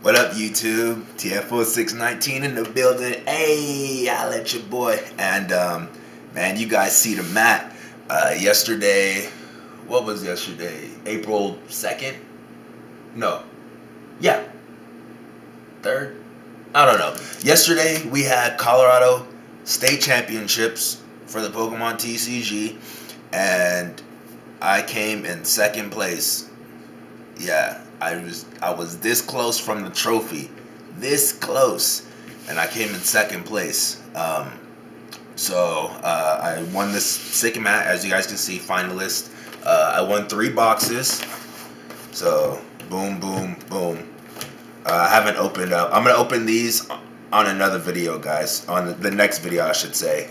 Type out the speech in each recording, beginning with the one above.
What up, YouTube? TFO619 in the building. Hey, I'll let your boy. And, man, you guys see the mat. Yesterday, what was yesterday? April 2nd? No. Yeah. 3rd? I don't know. Yesterday, we had Colorado State Championships for the Pokemon TCG. And I came in 2nd place. Yeah. I was this close from the trophy, this close, and I came in 2nd place. So I won this sick mat, as you guys can see, finalist. I won 3 boxes. So boom, boom, boom. I haven't opened up. I'm gonna open these on another video, guys. On the next video, I should say,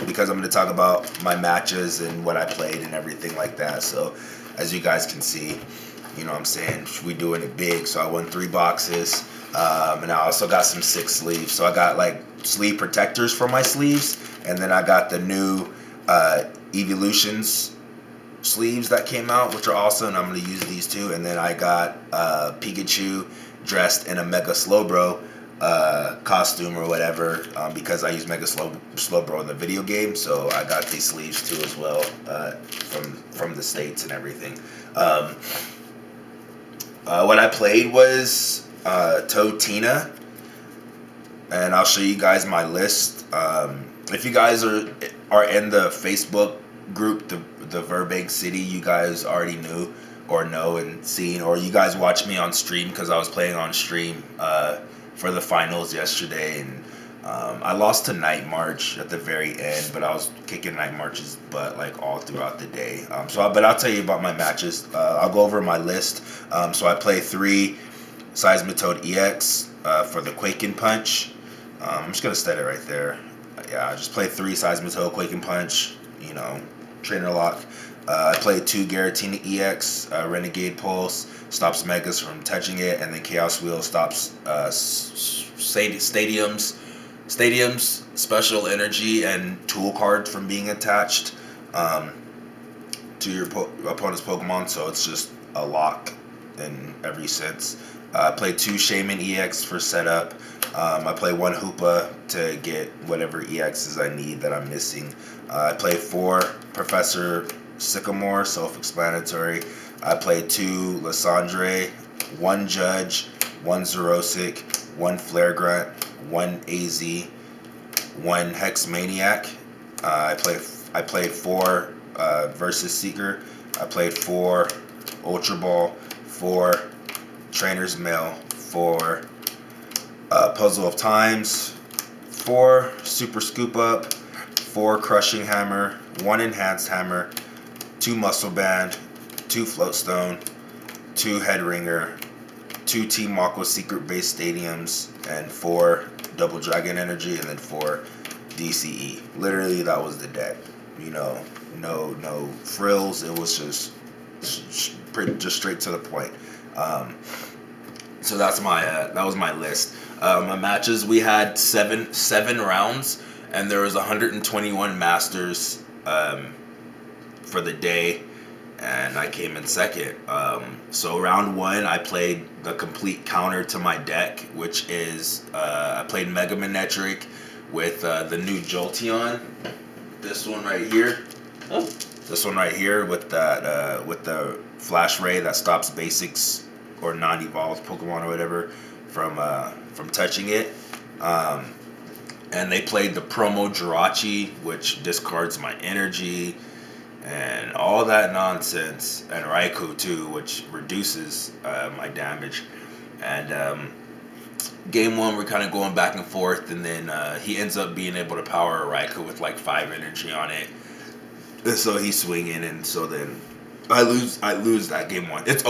because I'm gonna talk about my matches and what I played and everything like that. So as you guys can see. You know what I'm saying? We doing it big. So I won 3 boxes. And I also got some 6 sleeves. So I got like sleeve protectors for my sleeves. And then I got the new Evolutions sleeves that came out, which are awesome. And I'm going to use these too. And then I got Pikachu dressed in a Mega Slowbro costume or whatever, because I use Mega Slowbro in the video game. So I got these sleeves too as well, from the States and everything. What I played was Totina, and I'll show you guys my list. If you guys are in the Facebook group, the Burbank City, you guys already knew or know and seen, or you guys watched me on stream because I was playing on stream for the finals yesterday, and I lost to Night March at the very end, but I was kicking Night March's butt like all throughout the day. But I'll tell you about my matches. I'll go over my list. So I play 3 Seismitoad EX for the Quaking Punch. I'm just gonna set it right there. Yeah, I just played 3 Seismitoad Quaking Punch. You know, Trainer Lock. I played 2 Giratina EX Renegade Pulse, stops Megas from touching it, and then Chaos Wheel stops Stadium's special energy and tool card from being attached to your opponent's Pokemon, so it's just a lock in every sense. I played 2 Shaman EX for setup. I play 1 Hoopa to get whatever EXs I need that I'm missing. I play 4 Professor Sycamore, self-explanatory. I played 2 Lysandre, 1 Judge, 1 Xerosic, 1 Flare Grunt, 1 AZ, 1 Hex Maniac. I played 4 Versus Seeker. I played 4 Ultra Ball, 4 Trainer's Mail, 4 Puzzle of Times, 4 Super Scoop Up, 4 Crushing Hammer, 1 Enhanced Hammer, 2 Muscle Band, 2 Floatstone, 2 Head Ringer, 2 Team Mako Secret Base Stadiums, and 4 Double Dragon Energy, and then 4 DCE. Literally, that was the deck. You know, no frills. It was just straight to the point. So that's that was my list. My matches, we had seven rounds, and there was 121 masters for the day. And I came in 2nd. So round 1, I played the complete counter to my deck, which is I played Mega Manectric with the new Jolteon. This one right here. Oh. This one right here with that with the Flash Ray that stops basics or non-evolved Pokemon or whatever from touching it. And they played the promo Jirachi, which discards my energy and all that nonsense, and Raikou too, which reduces my damage. And game 1, we're kind of going back and forth, and then he ends up being able to power a Raikou with like 5 energy on it. And so he's swinging, and so then I lose that game 1. It's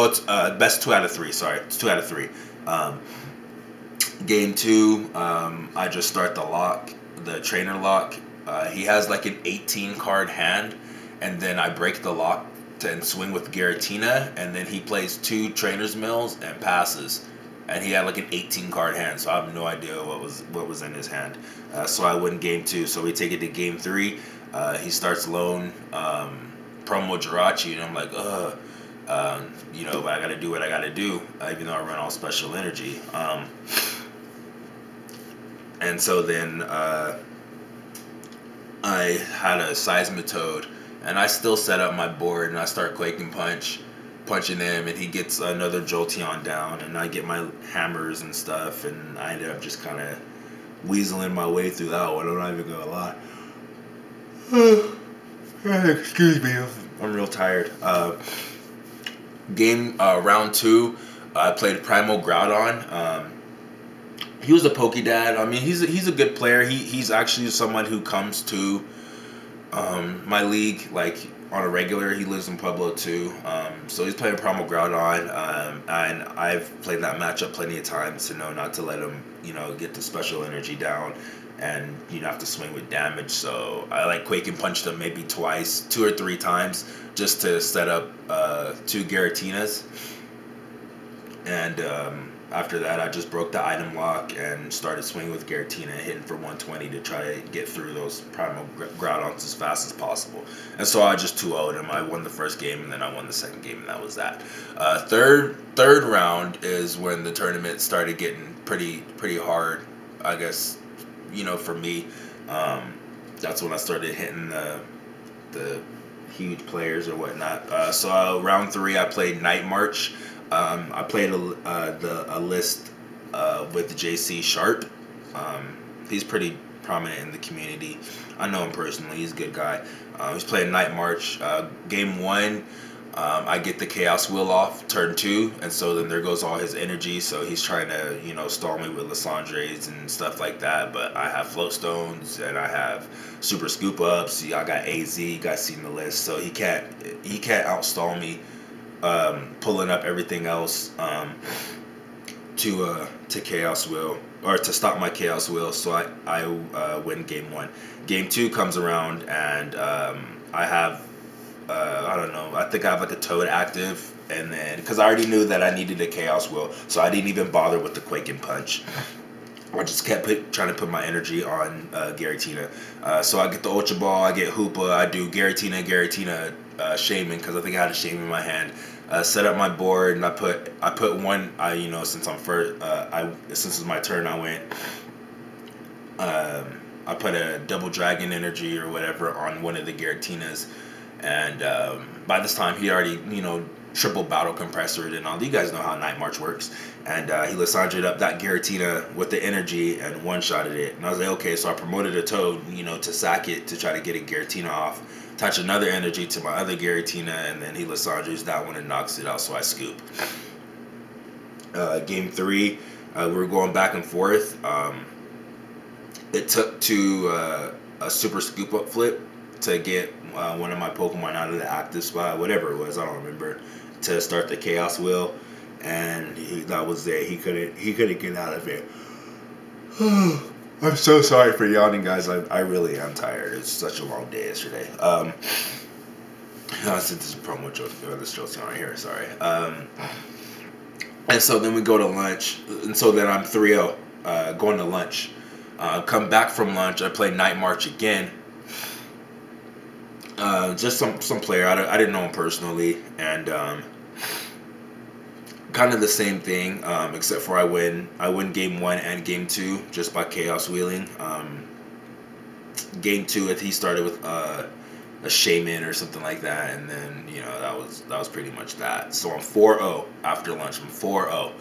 best 2 out of 3. Sorry, it's 2 out of 3. Game 2, I just start the Trainer Lock. He has like an 18 card hand. And then I break the lock and swing with Giratina, and then he plays 2 Trainer's Mills and passes. And he had like an 18 card hand, so I have no idea what was in his hand. So I win game 2. So we take it to game 3. He starts lone promo Jirachi, and I'm like, ugh. But I got to do what I got to do, even though I run all special energy. And so then I had a Seismitoad, and I still set up my board, and I start Quaking punching him, and he gets another Jolteon down, and I get my hammers and stuff, and I ended up just kind of weaseling my way through that one. I'm not even gonna lie. Excuse me, I'm real tired. Round 2, I played Primal Groudon. He was a Pokédad. I mean, he's a good player. He's actually someone who comes to my league like on a regular. He lives in Pueblo too. So he's playing Primal Groudon, and I've played that matchup plenty of times to know not to let him, get the special energy down, and have to swing with damage. So I like Quake and punched him maybe 2 or 3 times just to set up 2 Giratinas, and after that, I just broke the item lock and started swinging with Giratina, hitting for 120 to try to get through those Primal Groudons as fast as possible. And so I just 2-0'd him. I won the first game, and then I won the second game, and that was that. Third round is when the tournament started getting pretty hard, I guess, for me. That's when I started hitting the huge players or whatnot. So round 3, I played Night March. I played a list with JC Sharp. He's pretty prominent in the community. I know him personally. He's a good guy. He's playing Night March. Game 1, I get the Chaos Wheel off turn 2, and so then there goes all his energy. So he's trying to stall me with Lysandres and stuff like that. But I have Float Stones and I have Super Scoop Ups. I got AZ. You guys seen the list, so he can't outstall me. Pulling up everything else to Chaos Wheel, or to stop my Chaos Wheel, so I win game 1. Game 2 comes around, and I have I don't know, I think I have like a Toad active, and then because I already knew that I needed a Chaos Wheel, so I didn't even bother with the Quake and Punch. I just kept trying to put my energy on Giratina. So I get the Ultra Ball, I get Hoopa, I do Giratina, Shaman, because I think I had a Shaman in my hand. Set up my board, and I put one. Since I'm first, since it's my turn, I went. I put a Double Dragon Energy or whatever on one of the Giratinas, and by this time he already triple Battle Compressor and all. You guys know how Night March works. And he Lysandre'd up that Giratina with the energy and one-shotted it. And I was like, okay, so I promoted a Toad, to sack it to try to get a Giratina off. Attach another energy to my other Giratina, and then he Lysandre's that one and knocks it out, so I scoop. Game 3, we were going back and forth. It took to a Super Scoop Up flip to get one of my Pokemon out of the active spot, whatever it was, I don't remember, to start the Chaos Wheel, and that was it. He couldn't get out of it. I'm so sorry for yawning, guys. I really am tired. It's such a long day yesterday. Since this is a promo joke, this joke's right here. Sorry. And so then we go to lunch, and so then I'm 3-0 going to lunch. Come back from lunch, I play Night March again. Just some player. I didn't know him personally, and kind of the same thing, except for I win game 1 and game 2 just by Chaos Wheeling. Game 2, if he started with a Shaman or something like that, and then that was pretty much that. So I'm 4-0 after lunch. I'm 4-0.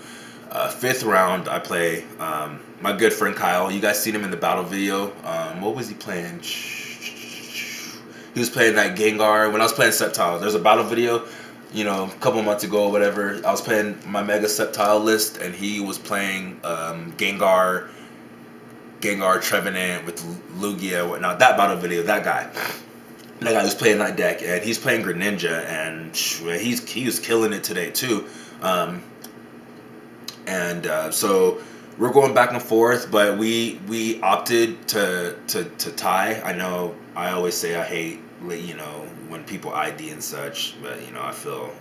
5th round, I play my good friend Kyle. You guys seen him in the battle video. What was he playing? He was playing that Gengar. When I was playing Sceptile, there's a battle video, a couple months ago or whatever. I was playing my Mega Sceptile list, and he was playing Gengar, Trevenant with Lugia and whatnot. That battle video, that guy was playing that deck, and he's playing Greninja, and he was killing it today too. So we're going back and forth, but we opted to tie. I know I always say I hate when people ID and such, but I feel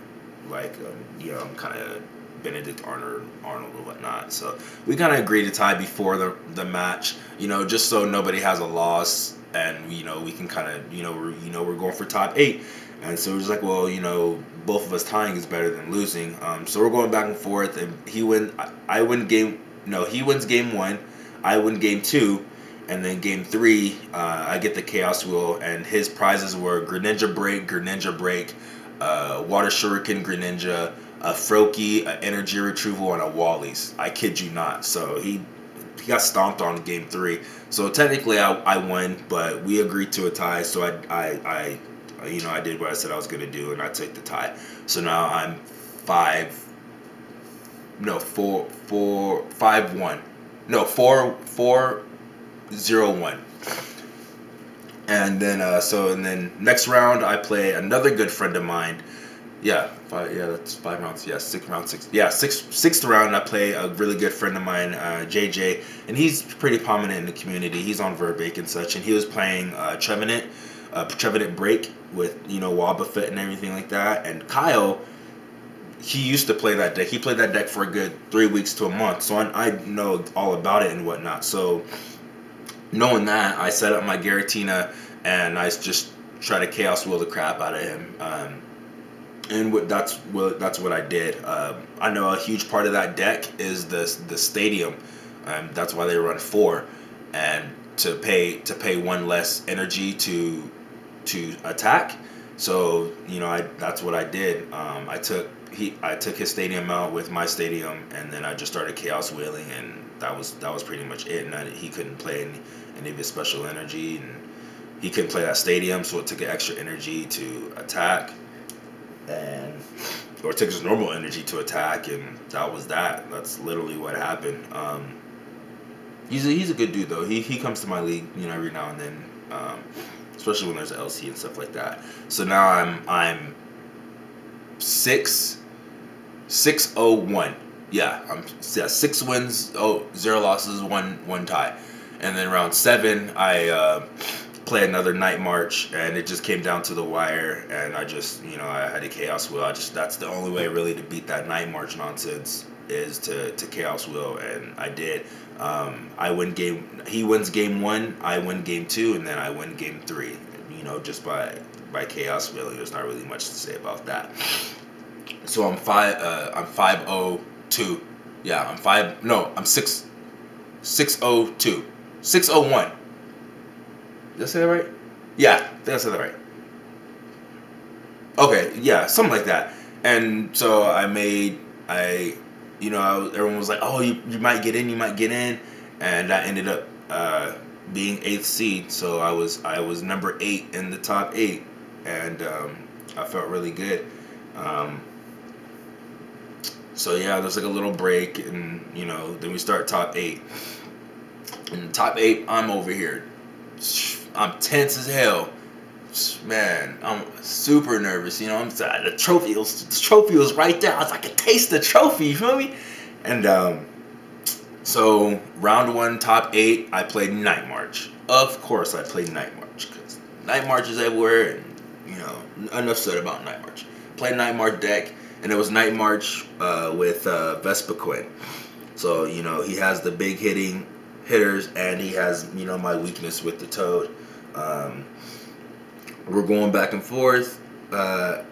like I'm kind of Benedict Arnold or whatnot. So we kind of agreed to tie before the match, just so nobody has a loss, and we can kind of we're going for top 8. And so we're just like, well, both of us tying is better than losing. So we're going back and forth, and he wins game one, I win game two, and then game three, I get the Chaos Wheel, and his prizes were Greninja Break, Water Shuriken Greninja, a Froakie, an Energy Retrieval, and a Wally's. I kid you not. So he got stomped on in game three. So technically I won, but we agreed to a tie. So I did what I said I was gonna do, and I took the tie. So now I'm 4-0-1. And then next round I play another good friend of mine. That's 5 rounds. Yeah, 6 round 6. Yeah, sixth round I play a really good friend of mine, JJ, and he's pretty prominent in the community. He's on Verbeek and such, and he was playing Trevenant Break with Wobbuffet and everything like that. And Kyle, he used to play that deck. He played that deck for a good 3 weeks to a month, so I know all about it and whatnot. So knowing that, I set up my Giratina and I just try to Chaos Wheel the crap out of him. That's what I did. I know a huge part of that deck is the stadium. That's why they run 4, and to pay 1 less energy to attack. So that's what I did. I took his stadium out with my stadium, and then I just started Chaos Wheeling, and that was pretty much it. And he couldn't play any of his special energy, and he couldn't play that stadium, so it took an extra energy to attack. Or it took his normal energy to attack, and that was that. That's literally what happened. He's a good dude though. He comes to my league, every now and then, especially when there's LC and stuff like that. So now I'm 6-0-1. Yeah, 6 wins, 0 losses, one tie, and then round 7 I play another Night March, and it just came down to the wire, and I just I had a Chaos Wheel. That's the only way really to beat that Night March nonsense is to Chaos Wheel, and I did. He wins game 1, I win game 2, and then I win game 3. Just by Chaos Wheeling. There's not really much to say about that. So I'm 5-0-2. Yeah, I'm 6-0-2. 6-0-1. Did I say that right? Yeah, I think I said that right. Okay, yeah, something like that. And so everyone was like, oh, you might get in, and I ended up being 8th seed. So I was number 8 in the top 8, and I felt really good. So yeah, there's like a little break, and then we start top 8. In top 8, I'm over here. I'm tense as hell, man. I'm super nervous. The trophy was right there. I could taste the trophy. You feel me? And so round 1, top 8, I played Night March. Of course, I played Night March because Night March is everywhere, and enough said about Night March. Played Night March deck, and it was Night March with Vespiquen. So he has the big hitters, and he has my weakness with the Toad. We're going back and forth. I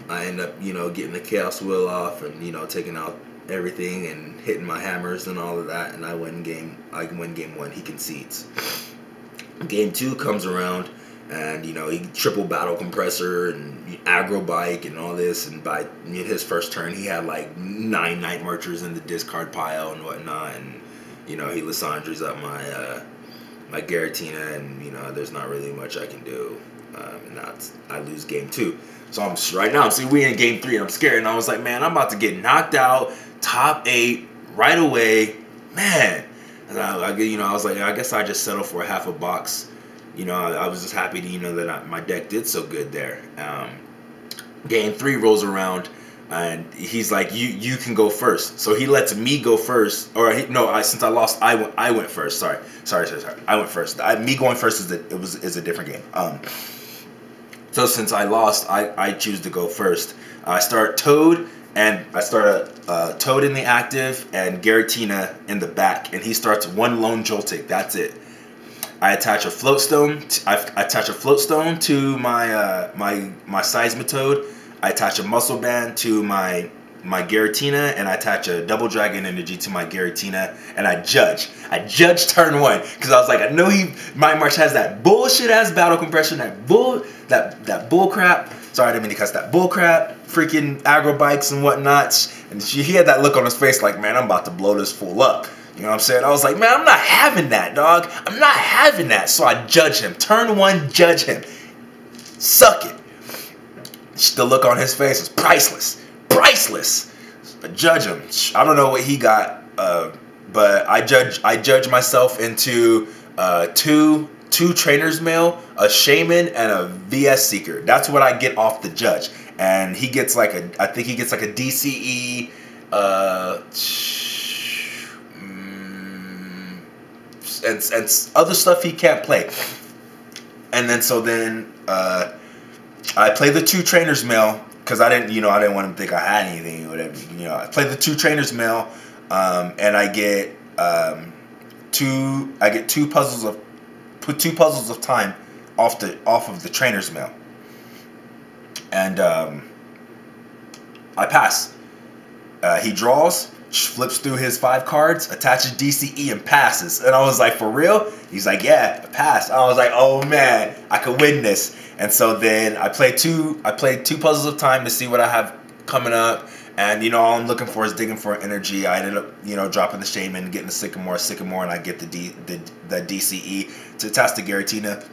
end up getting the Chaos Wheel off, and taking out everything and hitting my hammers and all of that, and I win game 1. He concedes. Game 2 comes around, and he triple battle compressor and aggro bike and all this, and by his first turn he had like 9 Night Marchers in the discard pile and whatnot, and he Lissandre's up my Giratina, and there's not really much I can do, and I lose game 2. So I'm we in game 3, and I'm scared, and I was like, man, I'm about to get knocked out, top 8 right away, man. And I was like, I guess I just settled for half a box. I was just happy to that my deck did so good there. Game 3 rolls around, and he's like, you can go first. So he lets me go first, since I lost, I went first. Sorry. I went first. Me going first is a different game. So since I lost, I choose to go first. I start Toad, and I start a Toad in the active and Giratina in the back, and he starts 1 lone Joltik. That's it. I attach a float stone. I attach a float stone to my my seismitoad. I attach a muscle band to my Giratina, and I attach a double dragon energy to my Giratina, and I judge turn 1 because I was like, I know Mighty March has that bullshit ass battle compression, that bull crap. Sorry, I didn't mean to cuss. That bull crap, freaking aggro bikes and whatnot. And he had that look on his face like, man, I'm about to blow this fool up. You know what I'm saying? I was like, man, I'm not having that, dog. I'm not having that. So I judge him. Turn 1, judge him. Suck it. The look on his face is priceless. Priceless. I judge him. I don't know what he got, but I judge myself into two Trainer's Mail, a Shaman, and a VS Seeker. That's what I get off the judge. And he gets like I think he gets like a DCE, and other stuff he can't play. And then I play the 2 Trainer's Mail because I didn't want him to think I had anything or whatever. I play the 2 Trainer's Mail, and I get two puzzles of time off of the Trainer's Mail, and I pass. He draws, flips through his 5 cards, attaches DCE, and passes. And I was like, for real? He's like, yeah, I passed. I was like, oh man, I could win this. And so then I played two puzzles of time to see what I have coming up. And all I'm looking for is digging for energy. I ended up dropping the Shaman, getting the Sycamore, and I get the DCE to attach the Giratina.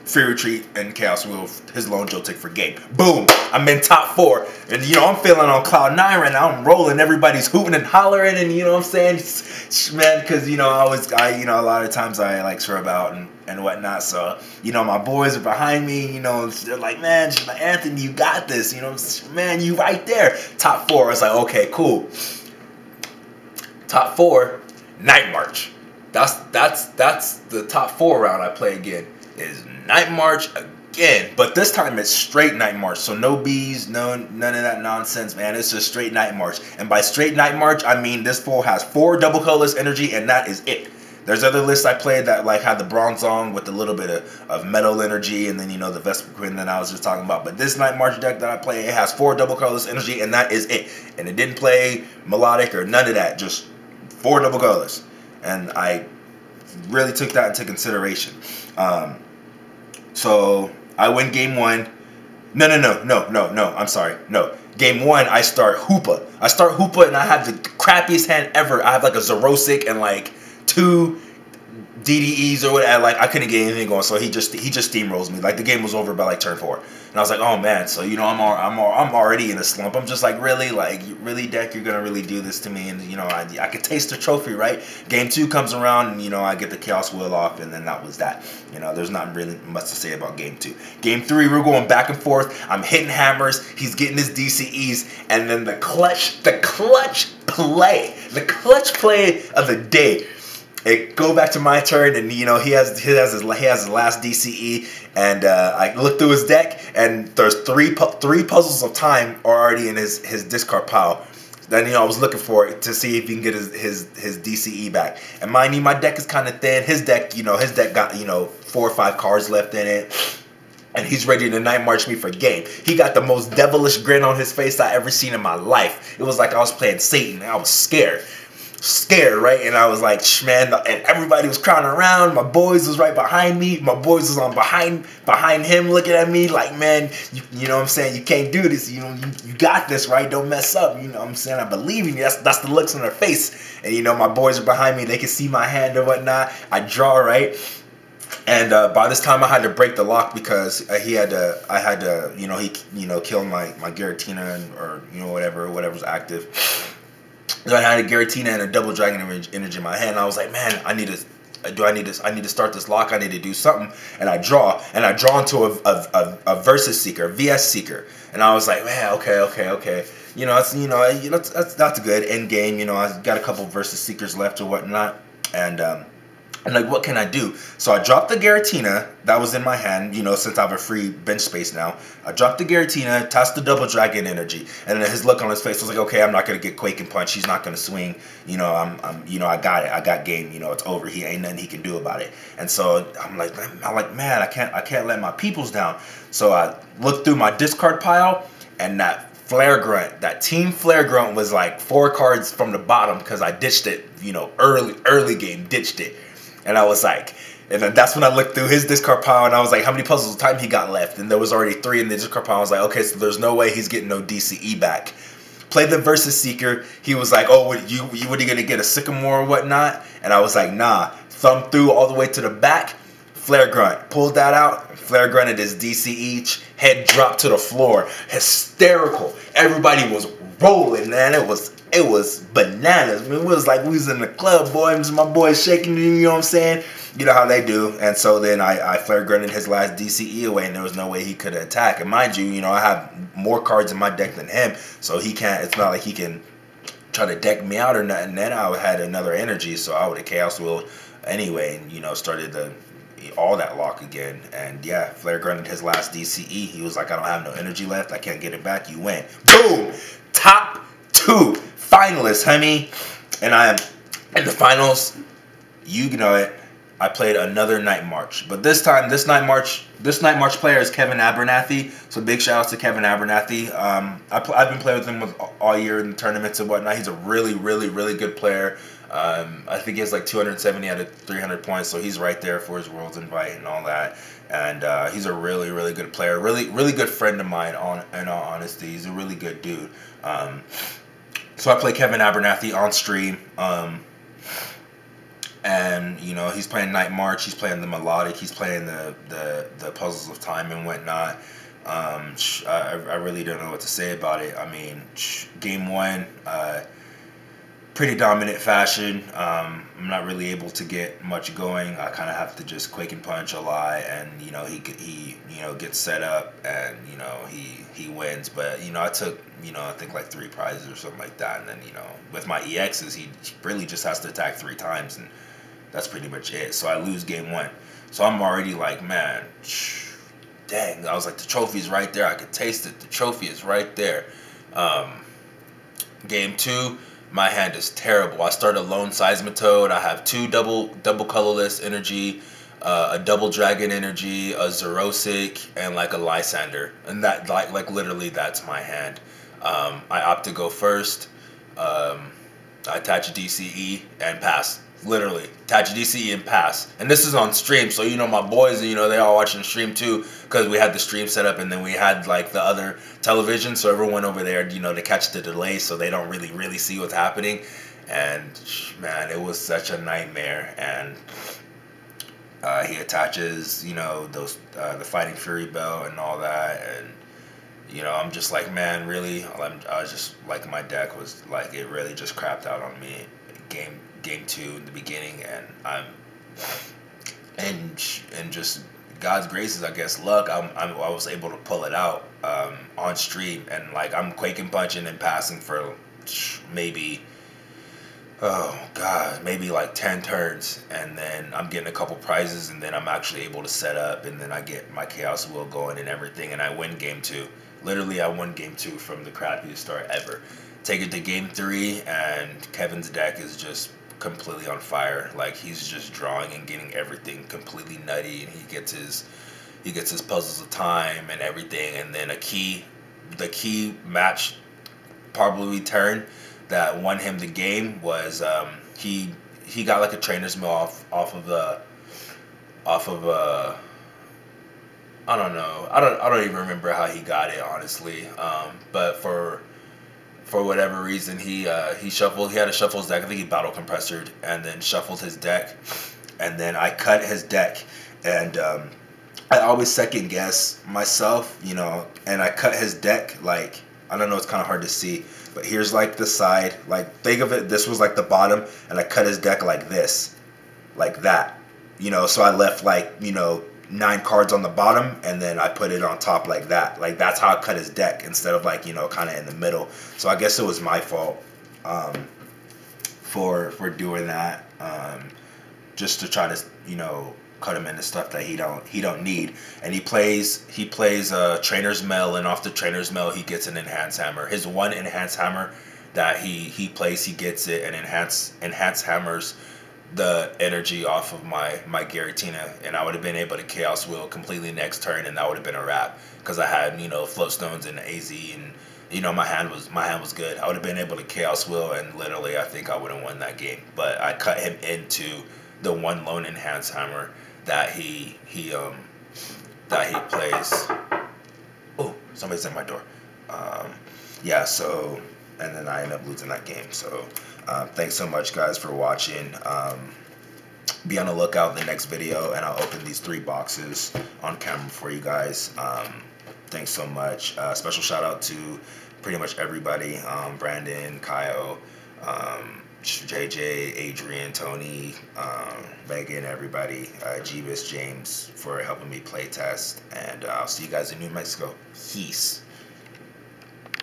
Free Retreat and Chaos Wheel, his Lone Joltik for game. Boom! I'm in top 4. And I'm feeling on cloud 9 right now. I'm rolling. Everybody's hooting and hollering, and you know what I'm saying? Man, because a lot of times I like scrub out and whatnot. So, my boys are behind me, they're like, man, Anthony, you got this. Man, you right there. Top 4. I was like, okay, cool. Top 4, Night March. That's the top 4 round I play again. Is Night March again, but this time it's straight Night March, so no bees, none of that nonsense, man. It's just straight Night March, and by straight Night March, I mean this fool has 4 double colorless energy, and that is it. There's other lists I played that like had the Bronzong with a little bit of metal energy, and then the Vesper Queen that I was just talking about. But this Night March deck that I play, it has 4 double colorless energy, and that is it. And it didn't play melodic or none of that, just 4 double colorless, and I really took that into consideration. So I win game 1. No. I'm sorry. No. Game 1, I start Hoopa. And I have the crappiest hand ever. I have like a Zerosic and like 2 DDEs or whatever. Like I couldn't get anything going. So he just steamrolls me. Like the game was over by like turn 4. And I was like, oh man. So I'm already in a slump. I'm just like, really, deck, you're gonna really do this to me? And I could taste the trophy, right? Game 2 comes around, and I get the Chaos Wheel off, and then that was that. There's not really much to say about game 2. Game 3, we're going back and forth. I'm hitting hammers. He's getting his DCEs, and then the clutch play of the day. It go back to my turn, and he has his last DCE, and I look through his deck, and there's three puzzles of time are already in his discard pile. Then I was looking for it to see if he can get his DCE back. And mind you, my deck is kind of thin. His deck got 4 or 5 cards left in it. And he's ready to Night March me for game. He got the most devilish grin on his face I ever seen in my life. It was like I was playing Satan. I was scared, right? And I was like, man, and everybody was crowding around. My boys was right behind me. My boys was on behind him looking at me like, man, you know what I'm saying? You can't do this. You got this, right? Don't mess up. You know what I'm saying? I believe in you. That's the looks on their face. And my boys are behind me. They can see my hand or whatnot. I draw, right? And by this time I had to break the lock because I had to kill my Giratina or whatever's active. So I had a Giratina and a double dragon energy in my hand. And I was like, man, I need to start this lock. I need to do something. And I draw into a Versus Seeker, a VS Seeker. And I was like, man, okay. That's good end game. I got a couple Versus Seekers left or whatnot. And I'm like, what can I do? So I dropped the Giratina that was in my hand, since I have a free bench space now. I dropped the Giratina, tossed the Double Dragon Energy, and then his look on his face was like, okay, I'm not gonna get Quake and Punch. He's not gonna swing. I got it. I got game. It's over. He ain't nothing he can do about it. And so I'm like, man, I can't let my peoples down. So I looked through my discard pile, and that Flare Grunt, that Team Flare Grunt was like 4 cards from the bottom because I ditched it, early game, ditched it. And I was like, and then that's when I looked through his discard pile and I was like, how many puzzles of time he got left? And there was already 3 in the discard pile. I was like, okay, so there's no way he's getting no DCE back. Played the Versus Seeker. He was like, oh, what are you going to get, a Sycamore or whatnot? And I was like, nah. Thumb through all the way to the back. Flare Grunt. Pulled that out. Flare Grunted his DC each. Head dropped to the floor. Hysterical. Everybody was rolling, man. It was bananas. I mean, it was like we was in the club, boy. It was my boys shaking, you know what I'm saying? You know how they do. And so then I Flare Grunted his last DCE away, and there was no way he could attack. And mind you, I have more cards in my deck than him, so he can't. It's not like he can try to deck me out or nothing. Then I had another energy, so I would have Chaos Willed anyway, and started all that lock again. And yeah, Flare Grunted his last DCE. He was like, I don't have no energy left. I can't get it back. You win. Boom! Top 2 finalists, honey. And I am in the finals. You know it. I played another Night March. But this time, this Night March player is Kevin Abernathy. So big shout outs to Kevin Abernathy. I've been playing with him all year in tournaments and whatnot. He's a really, really, really good player. I think he has like 270 out of 300 points, so he's right there for his Worlds invite and all that. And he's a really, really good player, really, really good friend of mine. In all honesty, he's a really good dude. So I play Kevin Abernathy on stream, and he's playing Night March, he's playing the Melodic, he's playing the Puzzles of Time and whatnot. I really don't know what to say about it. I mean, game 1. Pretty dominant fashion. I'm not really able to get much going. I kind of have to just Quake and Punch a lot, and he gets set up, and he wins. But I took I think like 3 prizes or something like that, and then with my EXs he really just has to attack 3 times, and that's pretty much it. So I lose game 1. So I'm already like, man, dang. I was like, the trophy's right there. I could taste it. The trophy is right there. Game 2. My hand is terrible. I start a lone Seismitoad. I have 2 double colorless energy, a double dragon energy, a Zerosic, and like a Lysander. And that like literally that's my hand. I opt to go first. I attach a DCE and pass. Literally attach a DCE and pass. And this is on stream, so my boys, they all watching the stream too, because we had the stream set up, and then we had like the other television, so everyone over there, to catch the delay, so they don't really see what's happening. And man, it was such a nightmare. And he attaches, those the Fighting Fury Bell and all that, and I'm just like, man, really, I was just like, my deck was like, it really just crapped out on me. Game 2 in the beginning, and just God's graces, I guess, luck, I was able to pull it out on stream, and like I'm Quaking Punching and passing for maybe maybe like 10 turns, and then I'm getting a couple prizes, and then I'm actually able to set up, and then I get my Chaos Will going and everything, and I win game 2. Literally, I won game 2 from the crappiest start ever. Take it to game 3, and Kevin's deck is just completely on fire. Like, he's just drawing and getting everything completely nutty, and he gets his Puzzles of Time and everything. And then the key match probably turn that won him the game was he got like a trainer's mill off of I don't know. I don't even remember how he got it, honestly. But for whatever reason, he had to shuffle his deck. I think he battle compressored and then shuffled his deck, and then I cut his deck, and I always second guess myself, and I cut his deck. Like, I don't know, it's kind of hard to see, but here's like the side, like, think of it, this was like the bottom, and I cut his deck like this, like that, so I left like 9 cards on the bottom, and then I put it on top like that. Like, that's how I cut his deck, instead of like, kind of in the middle. So I guess it was my fault for doing that. just to try to, you know, cut him into stuff that he don't need. And he plays trainer's mail, and off the trainer's mail he gets an enhanced hammer. His one enhanced hammer that he plays, he gets it, and enhanced hammers the energy off of my Giratina, and I would have been able to Chaos Wheel completely next turn, and that would have been a wrap, because I had, you know, Float Stones and AZ, and, you know, my hand was good. I would have been able to Chaos Wheel, and literally I think I would have won that game. But I cut him into the one lone enhanced hammer that he plays. Oh, somebody's at my door. Yeah, so, and then I end up losing that game. So thanks so much, guys, for watching. Be on the lookout in the next video, and I'll open these 3 boxes on camera for you guys. Thanks so much. Special shout out to pretty much everybody. Brandon, Kyle, JJ, Adrian, Tony, Megan, everybody, Jeebus, James, for helping me play test. And I'll see you guys in New Mexico. Peace.